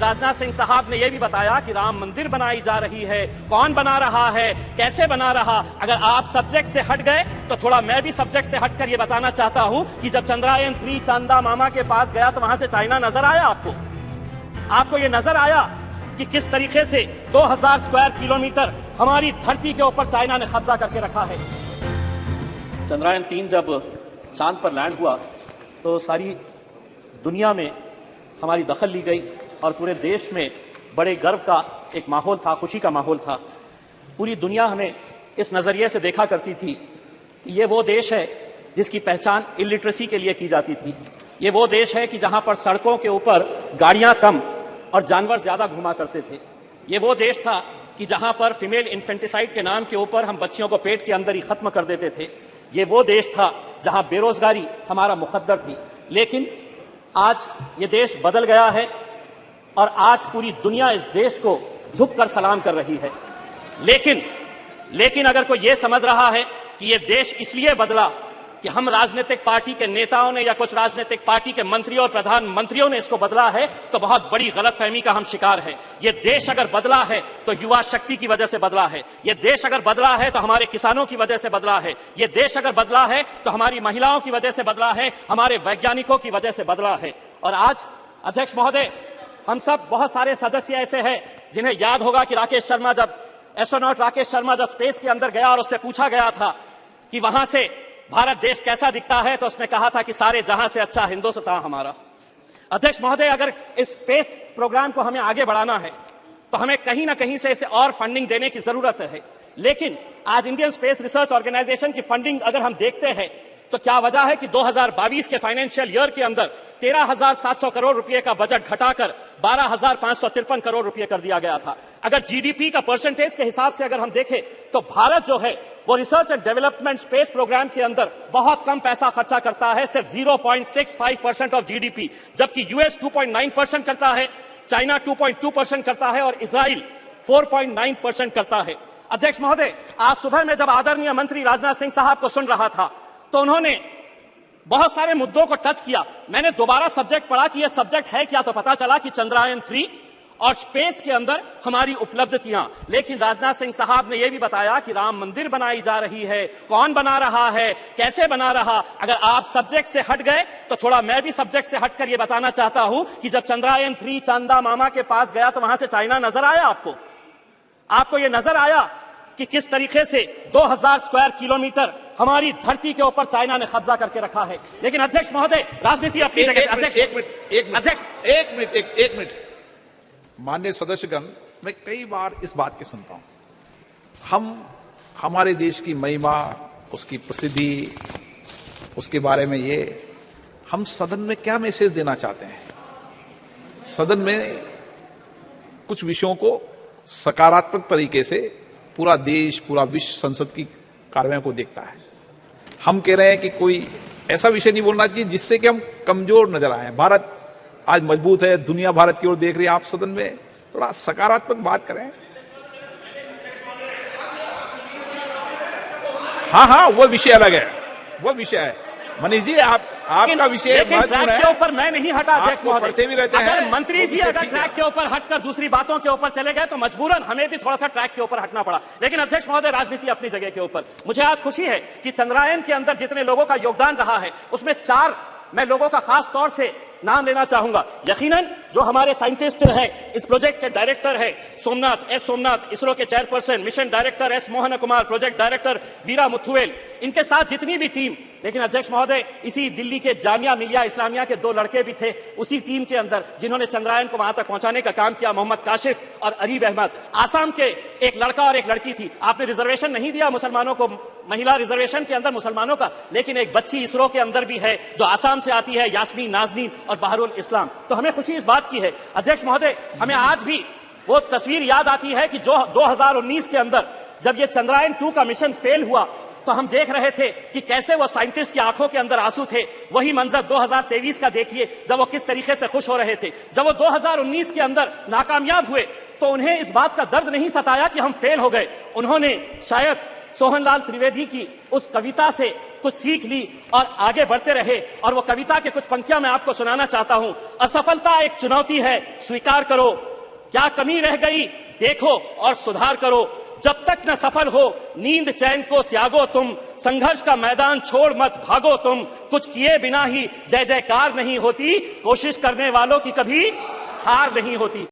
राजनाथ सिंह साहब ने यह भी बताया कि राम मंदिर बनाई जा रही है, कौन बना रहा है, कैसे बना रहा। अगर आप सब्जेक्ट से हट गए तो थोड़ा मैं भी सब्जेक्ट से हटकर यह बताना चाहता हूं कि जब चंद्रयान 3 चांदा मामा के पास गया तो वहां से चाइना नजर आया आपको ये नजर आया कि किस तरीके से 2000 स्क्वायर किलोमीटर हमारी धरती के ऊपर चाइना ने कब्जा करके रखा है। चंद्रयान 3 जब चांद पर लैंड हुआ तो सारी दुनिया में हमारी दखल ली गई और पूरे देश में बड़े गर्व का एक माहौल था, खुशी का माहौल था। पूरी दुनिया हमें इस नजरिए से देखा करती थी कि ये वो देश है जिसकी पहचान इलिटरेसी के लिए की जाती थी। ये वो देश है कि जहां पर सड़कों के ऊपर गाड़ियां कम और जानवर ज्यादा घुमा करते थे। ये वो देश था कि जहां पर फीमेल इन्फेंटिसाइड के नाम के ऊपर हम बच्चियों को पेट के अंदर ही खत्म कर देते थे। ये वो देश था जहां बेरोजगारी हमारा मुकद्दर थी। लेकिन आज ये देश बदल गया है और आज पूरी दुनिया इस देश को झुककर सलाम कर रही है। लेकिन अगर कोई ये समझ रहा है कि ये देश इसलिए बदला कि हम राजनीतिक पार्टी के नेताओं ने या कुछ राजनीतिक पार्टी के मंत्रियों और प्रधानमंत्रियों ने इसको बदला है तो बहुत बड़ी गलतफहमी का हम शिकार है। ये देश अगर बदला है तो युवा शक्ति की वजह से बदला है। ये देश अगर बदला है तो हमारे किसानों की वजह से बदला है। ये देश अगर बदला है तो हमारी महिलाओं की वजह से बदला है, हमारे वैज्ञानिकों की वजह से बदला है। और आज अध्यक्ष महोदय, हम सब बहुत सारे सदस्य ऐसे हैं जिन्हें याद होगा कि एस्ट्रोनॉट राकेश शर्मा जब स्पेस के अंदर गया और उससे पूछा गया था कि वहां से भारत देश कैसा दिखता है तो उसने कहा था कि सारे जहां से अच्छा हिंदुस्तान हमारा। अध्यक्ष महोदय, अगर इस स्पेस प्रोग्राम को हमें आगे बढ़ाना है तो हमें कहीं ना कहीं से इसे और फंडिंग देने की जरूरत है। लेकिन आज इंडियन स्पेस रिसर्च ऑर्गेनाइजेशन की फंडिंग अगर हम देखते हैं तो क्या वजह है कि 2022 के फाइनेंशियल ईयर के अंदर 13,700 करोड़ रुपए का बजट घटाकर 12,553 करोड़ रुपए कर दिया गया था। अगर जीडीपी का परसेंटेज के हिसाब से अगर हम देखें तो भारत जो है वो research and development space program के अंदर बहुत कम पैसा खर्चा करता है, सिर्फ 0.65% ऑफ जीडीपी, जबकि यूएस 2.9% करता है, चाइना 2.2% करता है और इजराइल 4.9% करता है। अध्यक्ष महोदय, आज सुबह में जब आदरणीय मंत्री राजनाथ सिंह साहब को सुन रहा था तो उन्होंने बहुत सारे मुद्दों को टच किया। मैंने दोबारा सब्जेक्ट पढ़ा कि यह सब्जेक्ट है क्या, तो पता चला कि चंद्रयान 3 और स्पेस के अंदर हमारी उपलब्धियां। लेकिन राजनाथ सिंह साहब ने यह भी बताया कि राम मंदिर बनाई जा रही है, कौन बना रहा है, कैसे बना रहा। अगर आप सब्जेक्ट से हट गए तो थोड़ा मैं भी सब्जेक्ट से हटकर यह बताना चाहता हूं कि जब चंद्रयान 3 चांदा मामा के पास गया तो वहां से चाइना नजर आया आपको यह नजर आया कि किस तरीके से 2000 स्क्वायर किलोमीटर हमारी धरती के ऊपर चाइना ने कब्जा करके रखा है। लेकिन अध्यक्ष महोदय, राजनीति अपनी जगह। एक मिनट माननीय सदस्यगण, मैं कई बार इस बात की सुनता हूं, हमारे देश की महिमा, उसकी प्रसिद्धि, उसके बारे में हम सदन में क्या मैसेज देना चाहते हैं। सदन में कुछ विषयों को सकारात्मक तरीके से पूरा देश, पूरा विश्व संसद की कार्रवाई को देखता है। हम कह रहे हैं कि कोई ऐसा विषय नहीं बोलना चाहिए जिससे कि हम कमजोर नजर आए। भारत आज मजबूत है, दुनिया भारत की ओर देख रही है। आप सदन में थोड़ा सकारात्मक बात करें। हाँ, वो विषय अलग है, वो विषय है। मनीष जी, आपका विषय ट्रैक के ऊपर मैं नहीं हटा। अध्यक्ष महोदय, पढ़ते भी रहते हैं। मंत्री जी अगर ट्रैक के ऊपर हटकर दूसरी बातों के ऊपर चले गए तो मजबूरन हमें भी थोड़ा सा ट्रैक के ऊपर हटना पड़ा। लेकिन अध्यक्ष महोदय, राजनीति अपनी जगह के ऊपर। मुझे आज खुशी है कि चंद्रयान के अंदर जितने लोगों का योगदान रहा है उसमें 4 मैं लोगों का खास तौर से नाम लेना चाहूंगा। यकीनन जो हमारे साइंटिस्ट हैं, इस प्रोजेक्ट के डायरेक्टर है सोमनाथ, इसरो के chairperson, mission director S Mohan Kumar, project director Veera Muthuvel, इनके साथ जितनी भी टीम। लेकिन अध्यक्ष महोदय, इसी दिल्ली के जामिया मिलिया इस्लामिया के 2 लड़के भी थे उसी टीम के अंदर जिन्होंने चंद्रयान को वहां तक पहुंचाने का काम किया, मोहम्मद काशिफ और अरीब अहमद। आसाम के एक लड़का और एक लड़की थी। आपने रिजर्वेशन नहीं दिया मुसलमानों को, महिला रिजर्वेशन के अंदर मुसलमानों का, लेकिन एक बच्ची इसरो के अंदर भी है जो आसाम से आती है, यास्मीन नाजनीन और बहरुल इस्लाम। तो हमें खुशी इस बात की है। अध्यक्ष महोदय, हमें आज भी वो तस्वीर याद आती है कि जो 2019 के अंदर जब ये चंद्रयान 2 का मिशन फेल हुआ तो हम देख रहे थे कि कैसे वो साइंटिस्ट की आंखों के अंदर आंसू थे। वही मंजर 2023 का देखिए, जब वो किस तरीके से खुश हो रहे थे। जब वो 2019 के अंदर नाकामयाब हुए तो उन्हें इस बात का दर्द नहीं सताया कि हम फेल हो गए। उन्होंने शायद सोहनलाल त्रिवेदी की उस कविता से कुछ सीख ली और आगे बढ़ते रहे। और वो कविता के कुछ पंक्तियां मैं आपको सुनाना चाहता हूं। असफलता एक चुनौती है, स्वीकार करो। क्या कमी रह गई देखो और सुधार करो। जब तक न सफल हो नींद चैन को त्यागो तुम। संघर्ष का मैदान छोड़ मत भागो तुम। कुछ किए बिना ही जय जयकार नहीं होती। कोशिश करने वालों की कभी हार नहीं होती।